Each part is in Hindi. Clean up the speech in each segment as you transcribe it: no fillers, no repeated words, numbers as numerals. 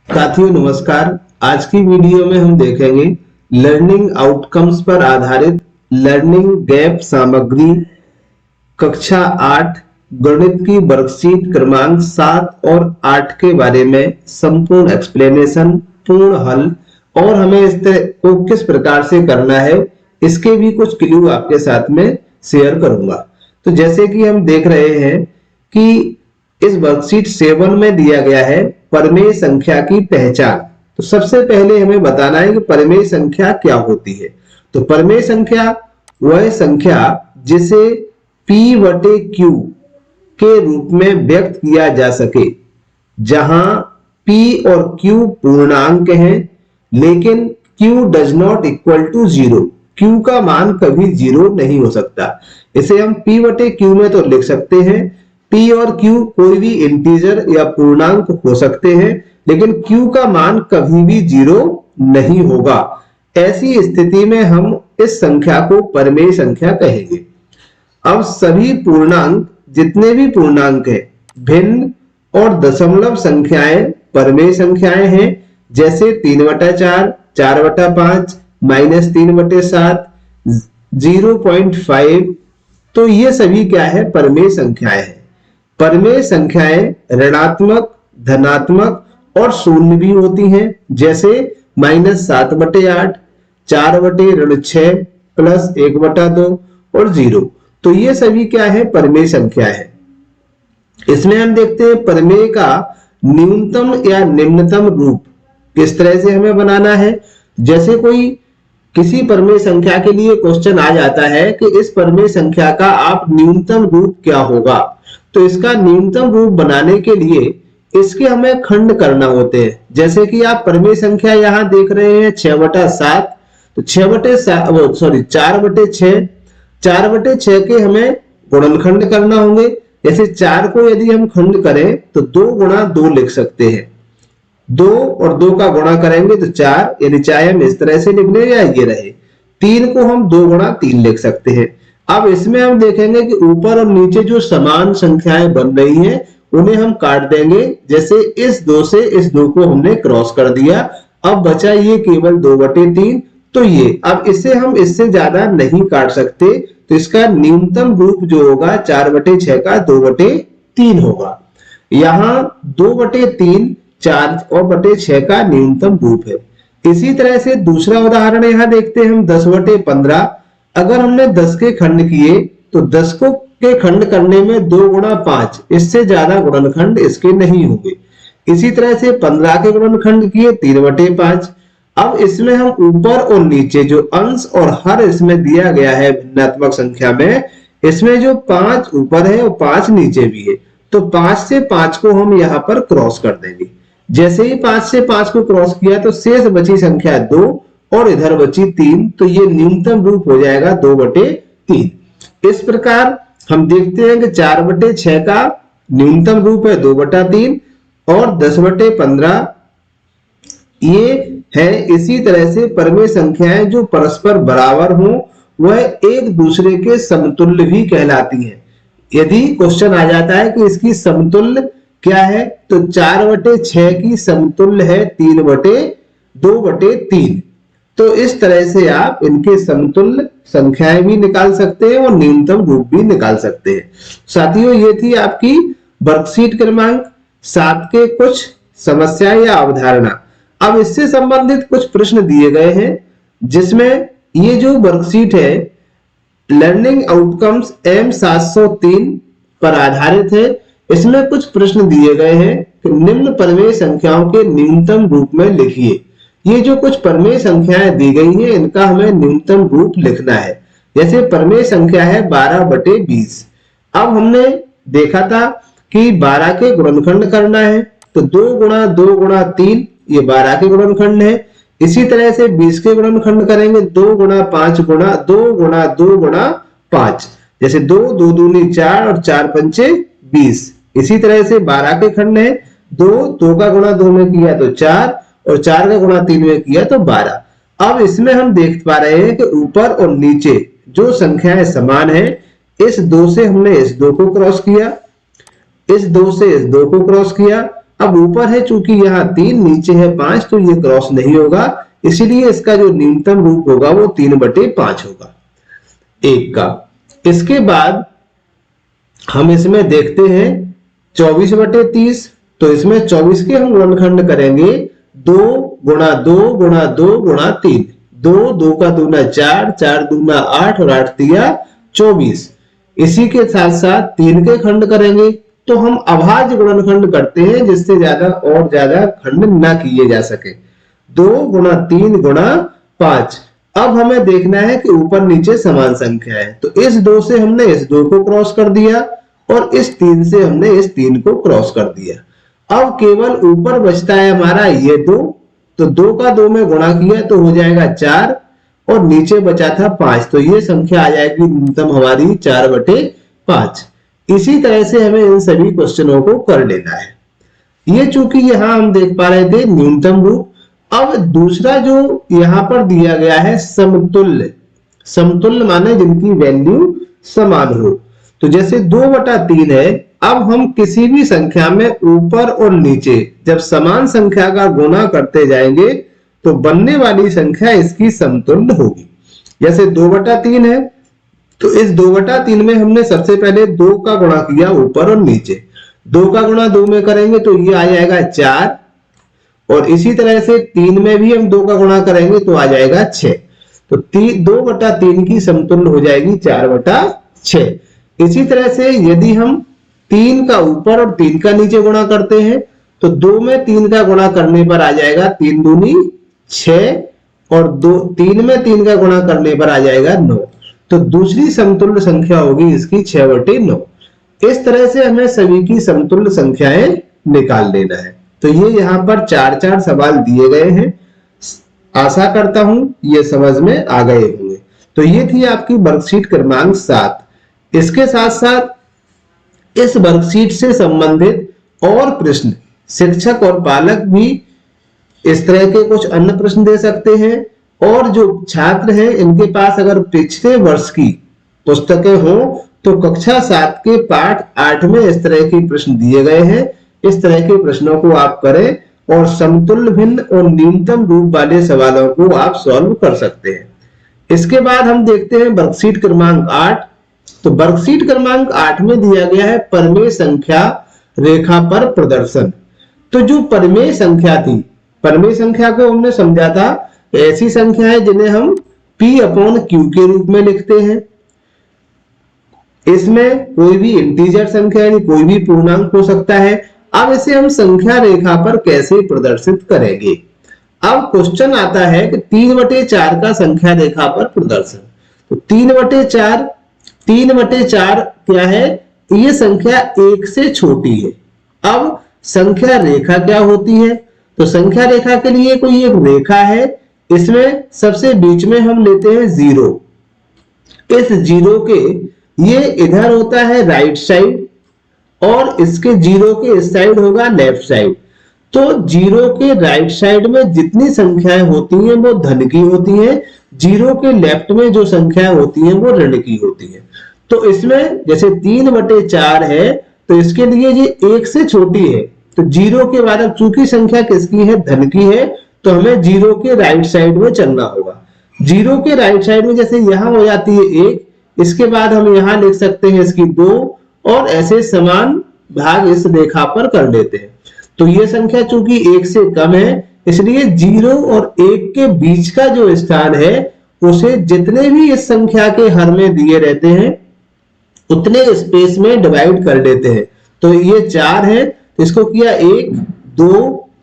साथियों नमस्कार। आज की वीडियो में हम देखेंगे लर्निंग आउटकम्स पर आधारित लर्निंग गैप सामग्री कक्षा 8 गणित की वर्कशीट क्रमांक 7 और 8 के बारे में संपूर्ण एक्सप्लेनेशन, पूर्ण हल और हमें इस को किस प्रकार से करना है इसके भी कुछ क्लू आपके साथ में शेयर करूंगा। तो जैसे कि हम देख रहे हैं कि इस वर्कशीट 7 में दिया गया है परिमेय संख्या की पहचान। तो सबसे पहले हमें बताना है कि परिमेय संख्या क्या होती है। तो परिमेय संख्या वह संख्या जिसे P बटे Q के रूप में व्यक्त किया जा सके, जहां P और Q पूर्णांक हैं लेकिन Q does not equal to 0। Q का मान कभी 0 नहीं हो सकता। इसे हम P बटे Q में तो लिख सकते हैं। P और Q कोई भी इंटीजर या पूर्णांक हो सकते हैं, लेकिन Q का मान कभी भी 0 नहीं होगा। ऐसी स्थिति में हम इस संख्या को परिमेय संख्या कहेंगे। अब सभी पूर्णांक, जितने भी पूर्णांक हैं, भिन्न और दशमलव संख्याएं परिमेय संख्याएं हैं। जैसे 3/4, 4/5, -3/7, 0.5। तो ये सभी क्या है? परिमेय संख्याएं हैं। परिमेय संख्याएं ऋणात्मक, धनात्मक और शून्य भी होती हैं। जैसे -7/8, 4/6, +1/2 और 0। तो ये सभी क्या है? परिमेय संख्या है। इसमें हम देखते हैं परिमेय का न्यूनतम या निम्नतम रूप किस तरह से हमें बनाना है। जैसे कोई किसी परिमेय संख्या के लिए क्वेश्चन आ जाता है कि इस परिमेय संख्या का आप न्यूनतम रूप क्या होगा, तो इसका न्यूनतम रूप बनाने के लिए इसके हमें खंड करना होते हैं। जैसे कि आप परिमेय संख्या यहां देख रहे हैं 6/7, तो 4/6, 4/6 के हमें गुणनखंड करना होंगे। जैसे 4 को यदि हम खंड करें तो 2 गुणा 2 लिख सकते हैं। 2 और 2 का गुणा करेंगे तो 4, यानी चाहे हम इस तरह से लिख लें या ये रहे। 3 को हम 2 गुणा 3 लिख सकते हैं। अब इसमें हम देखेंगे कि ऊपर और नीचे जो समान संख्याएं बन रही हैं उन्हें हम काट देंगे। जैसे इस 2 से इस 2 को हमने क्रॉस कर दिया, अब बचा ये केवल 2/3। तो ये अब इसे हम इससे ज्यादा नहीं काट सकते, तो इसका न्यूनतम रूप जो होगा 4/6 का 2/3 होगा। यहां 2/3 4 और बटे 6 का न्यूनतम रूप है। इसी तरह से दूसरा उदाहरण यहां देखते हैं हम 10/15। अगर हमने 10 के खंड किए तो 10 को के खंड करने में 2 गुणा 5, इससे ज्यादा गुणनखंड इसके नहीं होंगे। इसी तरह से 15 के गुणनखंड किए 3/5। अब इसमें हम ऊपर और नीचे जो अंश और हर इसमें दिया गया है भिन्नात्मक संख्या में, इसमें जो 5 ऊपर है और 5 नीचे भी है, तो 5 से 5 को हम यहां पर क्रॉस कर देंगे। जैसे ही 5 से 5 को क्रॉस किया तो शेष बची संख्या 2 और इधर बची 3, तो ये न्यूनतम रूप हो जाएगा 2/3। इस प्रकार हम देखते हैं कि 4/6 का न्यूनतम रूप है 2/3 और 10/15 ये है। इसी तरह से परिमेय संख्याएं जो परस्पर बराबर हों वह एक दूसरे के समतुल्य भी कहलाती हैं। यदि क्वेश्चन आ जाता है कि इसकी समतुल्य क्या है, तो 4/6 की समतुल्य है 2/3। तो इस तरह से आप इनके समतुल्य संख्याएं भी निकाल सकते हैं और न्यूनतम रूप भी निकाल सकते हैं। साथियों, ये थी आपकी वर्कशीट क्रमांक 7 के कुछ समस्या या अवधारणा। अब इससे संबंधित कुछ प्रश्न दिए गए हैं, जिसमें ये जो वर्कशीट है लर्निंग आउटकम्स M703 पर आधारित है। इसमें कुछ प्रश्न दिए गए हैं कि निम्न परिमेय संख्याओं के न्यूनतम रूप में लिखिए। ये जो कुछ परिमेय संख्याएं दी गई हैं इनका हमें न्यूनतम रूप लिखना है। जैसे परिमेय संख्या है 12/20। अब हमने देखा था कि 12 के गुणनखंड करना है, तो 2 गुणा 2 गुणा 3 ये 12 के गुणनखंड है। इसी तरह से 20 के गुणनखंड करेंगे 2 गुणा 5 गुणा 2 गुणा 2 गुणा 5। जैसे 2 2 दूनी 4 और 4 पंचे 20। इसी तरह से 12 के खंड है 2 का गुणा 2 में किया तो 4 और 4 का गुणा 3 में किया तो 12। अब इसमें हम देख पा रहे हैं कि ऊपर और नीचे जो संख्याएं समान है, इस 2 से हमने इस 2 को क्रॉस किया, इस 2 से इस 2 को क्रॉस किया अब ऊपर है चूंकि यहाँ 3, नीचे है 5, तो ये क्रॉस नहीं होगा, इसीलिए इसका जो न्यूनतम रूप होगा वो 3/5 होगा 1 का। इसके बाद हम इसमें देखते हैं 24/30, तो इसमें 24 के हम गुणनखंड करेंगे 2 गुणा 2 गुणा 2 गुणा 3, 2, 2 का दूना 4, 4 दूना 8 और 8 दिया 24। इसी के साथ साथ 3 के खंड करेंगे, तो हम अभाज्य गुणनखंड करते हैं जिससे ज्यादा खंड ना किए जा सके। 2 गुणा 3 गुणा 5। अब हमें देखना है कि ऊपर नीचे समान संख्या है, तो इस 2 से हमने इस 2 को क्रॉस कर दिया और इस 3 से हमने इस 3 को क्रॉस कर दिया। अब केवल ऊपर बचता है हमारा ये 2, तो 2 का 2 में गुणा किया तो हो जाएगा 4 और नीचे बचा था 5, तो ये संख्या आ जाएगी न्यूनतम हमारी 4/5। इसी तरह से हमें इन सभी क्वेश्चनों को कर लेना है। ये चूंकि यहां हम देख पा रहे थे न्यूनतम रूप। अब दूसरा जो यहां पर दिया गया है समतुल्य, समतुल्य माने जिनकी वैल्यू समान हो। तो जैसे 2/3 है, अब हम किसी भी संख्या में ऊपर और नीचे जब समान संख्या का गुणा करते जाएंगे तो बनने वाली संख्या इसकी समतुल्य होगी। जैसे 2/3 है, तो इस 2/3 में हमने सबसे पहले 2 का गुणा किया ऊपर और नीचे, 2 का गुणा 2 में करेंगे तो ये आ जाएगा 4, और इसी तरह से 3 में भी हम 2 का गुणा करेंगे तो आ जाएगा 6। तो 2/3 की समतुल्य हो जाएगी 4/6। इसी तरह से यदि हम 3 का ऊपर और 3 का नीचे गुणा करते हैं तो 2 में 3 का गुणा करने पर आ जाएगा 3 दूनी 6 और 3 में 3 का गुणा करने पर आ जाएगा 9। तो दूसरी समतुल्य संख्या होगी इसकी 6/9। इस तरह से हमें सभी की समतुल्य संख्याएं निकाल लेना है। तो ये यहाँ पर 4-4 सवाल दिए गए हैं। आशा करता हूं ये समझ में आ गए होंगे। तो ये थी आपकी वर्कशीट क्रमांक 7। इसके साथ साथ इस वर्कशीट से संबंधित और प्रश्न शिक्षक और पालक भी इस तरह के कुछ अन्य प्रश्न दे सकते हैं, और जो छात्र हैं इनके पास अगर पिछले वर्ष की पुस्तकें हो तो कक्षा 7 के पाठ 8 में इस तरह के प्रश्न दिए गए हैं। इस तरह के प्रश्नों को आप करें और समतुल्य भिन्न और न्यूनतम रूप वाले सवालों को आप सॉल्व कर सकते हैं। इसके बाद हम देखते हैं वर्कशीट क्रमांक 8। तो वर्कशीट क्रमांक 8 में दिया गया है परिमेय संख्या रेखा पर प्रदर्शन। तो जो परिमेय संख्या थी, परिमेय संख्या को हमने समझा था ऐसी संख्या है जिन्हें हम P/Q के रूप में लिखते हैं। इसमें कोई भी इंटीजर संख्या यानी कोई भी पूर्णांक हो सकता है। अब इसे हम संख्या रेखा पर कैसे प्रदर्शित करेंगे। अब क्वेश्चन आता है कि 3/4 का संख्या रेखा पर प्रदर्शन। तो 3/4 क्या है, ये संख्या 1 से छोटी है। अब संख्या रेखा क्या होती है, तो संख्या रेखा के लिए कोई एक रेखा है, इसमें सबसे बीच में हम लेते हैं 0। इस 0 के ये इधर होता है राइट साइड और इसके 0 के इस साइड होगा लेफ्ट साइड। तो 0 के राइट साइड में जितनी संख्याएं होती हैं वो धन की होती हैं, 0 के लेफ्ट में जो संख्याएं होती हैं वो ऋण की होती हैं। तो इसमें जैसे 3/4 है तो इसके लिए ये 1 से छोटी है, तो 0 के बाद अब चूंकि संख्या किसकी है, धन की है, तो हमें 0 के राइट साइड में चलना होगा। 0 के राइट साइड में जैसे यहां हो जाती है 1, इसके बाद हम यहां लिख सकते हैं इसकी 2 और ऐसे समान भाग इस रेखा पर कर लेते हैं। तो ये संख्या चूंकि 1 से कम है इसलिए 0 और 1 के बीच का जो स्थान है उसे जितने भी इस संख्या के हर में दिए रहते हैं उतने स्पेस में डिवाइड कर लेते हैं। तो ये 4 है, इसको किया 1 2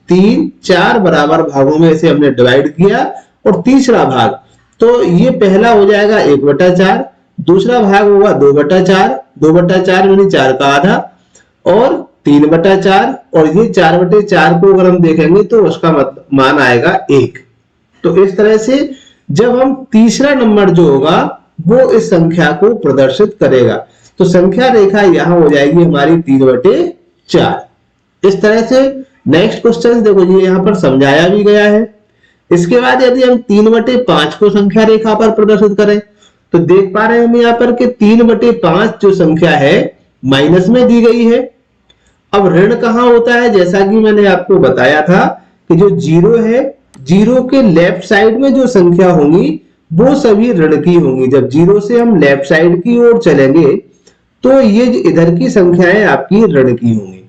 3 4 बराबर भागों में इसे हमने डिवाइड किया। और तीसरा भाग, तो ये पहला हो जाएगा 1/4, दूसरा भाग होगा 2/4, 2/4 यानी 4 का आधा, और 3/4, और ये 4/4 को अगर हम देखेंगे तो उसका मान आएगा 1। तो इस तरह से जब हम तीसरा नंबर जो होगा वो इस संख्या को प्रदर्शित करेगा। तो संख्या रेखा यहां हो जाएगी हमारी 3/4। इस तरह से नेक्स्ट क्वेश्चन देखो जी यहां पर समझाया भी गया है। इसके बाद यदि हम 3/5 को संख्या रेखा पर प्रदर्शित करें तो देख पा रहे हैं हम यहाँ पर कि 3/5 जो संख्या है माइनस में दी गई है। अब ऋण कहाँ होता है, जैसा कि मैंने आपको बताया था कि जो जीरो है, जीरो के लेफ्ट साइड में जो संख्या होंगी वो सभी ऋण की होंगी। जब जीरो से हम लेफ्ट साइड की ओर चलेंगे तो ये इधर की संख्याएं आपकी ऋण की होंगी।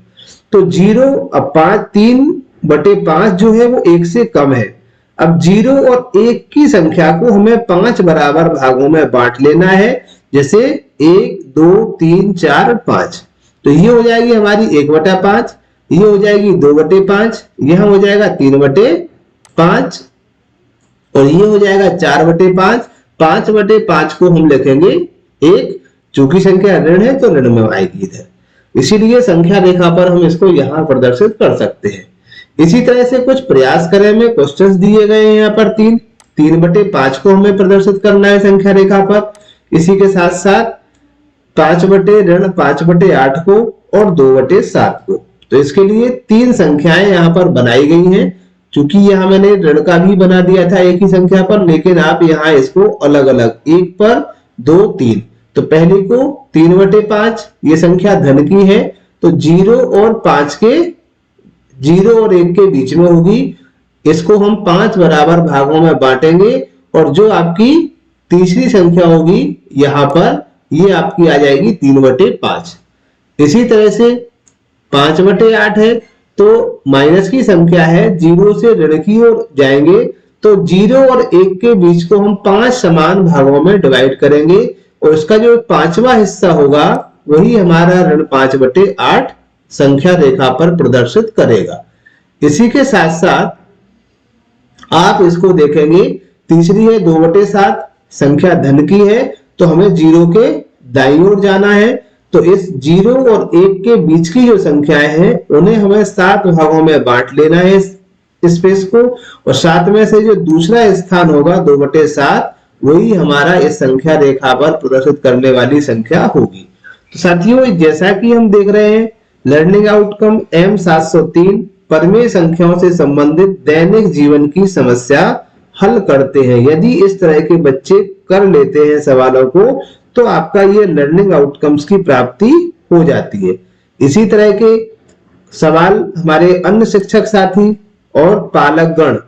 तो जीरो, अब 3/5 जो है वो 1 से कम है। अब जीरो और 1 की संख्या को हमें 5 बराबर भागों में बांट लेना है, जैसे 1 2 3 4 5। तो ये हो जाएगी हमारी 1/5, ये हो जाएगी 2/5, यह हो जाएगा 3/5 और ये हो जाएगा 4/5। 5/5 को हम लिखेंगे 1, चूंकि संख्या ऋण है तो ऋण में आएगी इधर, इसीलिए संख्या रेखा पर हम इसको यहां प्रदर्शित कर सकते हैं। इसी तरह से कुछ प्रयास करें में क्वेश्चंस दिए गए हैं यहाँ पर 3/5 को हमें प्रदर्शित करना है संख्या रेखा पर। इसी के साथ साथ 5/8 को और 2/7 को। तो इसके लिए 3 संख्याएं यहाँ पर बनाई गई हैं। चूंकि यहाँ मैंने ऋण का भी बना दिया था एक ही संख्या पर, लेकिन आप यहाँ इसको अलग अलग 1 पर 2 3। तो पहले को 3/5, ये संख्या धन की है तो 0 और 1 के बीच में होगी। इसको हम 5 बराबर भागों में बांटेंगे और जो आपकी तीसरी संख्या होगी यहां पर, ये आपकी आ जाएगी 3/5। इसी तरह से 5/8 है तो माइनस की संख्या है, 0 से ऋण की ओर जाएंगे तो 0 और 1 के बीच को हम 5 समान भागों में डिवाइड करेंगे और इसका जो 5वां हिस्सा होगा वही हमारा ऋण 5/8 संख्या रेखा पर प्रदर्शित करेगा। इसी के साथ साथ आप इसको देखेंगे, तीसरी है 2/7, संख्या धन की है तो हमें 0 के दाईं ओर जाना है। तो इस 0 और 1 के बीच की जो संख्याएं हैं उन्हें हमें 7 भागों में बांट लेना है इस स्पेस को, और 7 में से जो दूसरा स्थान होगा 2/7 वही हमारा इस संख्या रेखा पर प्रदर्शित करने वाली संख्या होगी। तो साथियों, जैसा कि हम देख रहे हैं लर्निंग आउटकम M703 परमेय संख्याओं से संबंधित दैनिक जीवन की समस्या हल करते हैं। यदि इस तरह के बच्चे कर लेते हैं सवालों को तो आपका ये लर्निंग आउटकम्स की प्राप्ति हो जाती है। इसी तरह के सवाल हमारे अन्य शिक्षक साथी और पालकगण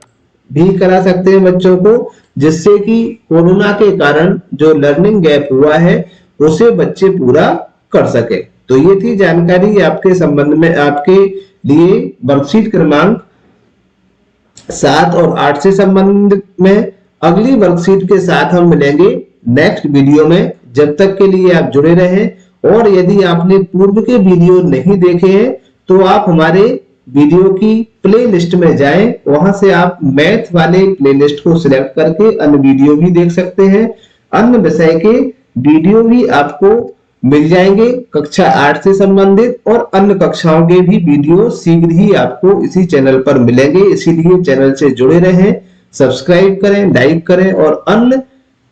भी करा सकते हैं बच्चों को, जिससे कि कोरोना के कारण जो लर्निंग गैप हुआ है उसे बच्चे पूरा कर सके। तो ये थी जानकारी आपके संबंध में, आपके लिए वर्कशीट क्रमांक 7 और 8 से संबंधित में। अगली वर्कशीट के साथ हम मिलेंगे नेक्स्ट वीडियो में। जब तक के लिए आप जुड़े रहें और यदि आपने पूर्व के वीडियो नहीं देखे हैं तो आप हमारे वीडियो की प्ले लिस्ट में जाएं, वहां से आप मैथ वाले प्ले लिस्ट को सिलेक्ट करके अन्य वीडियो भी देख सकते हैं। अन्य विषय के वीडियो भी आपको मिल जाएंगे कक्षा 8 से संबंधित, और अन्य कक्षाओं के भी वीडियो शीघ्र ही आपको इसी चैनल पर मिलेंगे। इसीलिए चैनल से जुड़े रहें, सब्सक्राइब करें, लाइक करें और अन्य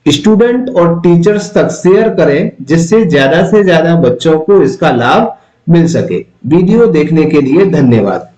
स्टूडेंट और टीचर्स तक शेयर करें, जिससे ज्यादा से ज्यादा बच्चों को इसका लाभ मिल सके। वीडियो देखने के लिए धन्यवाद।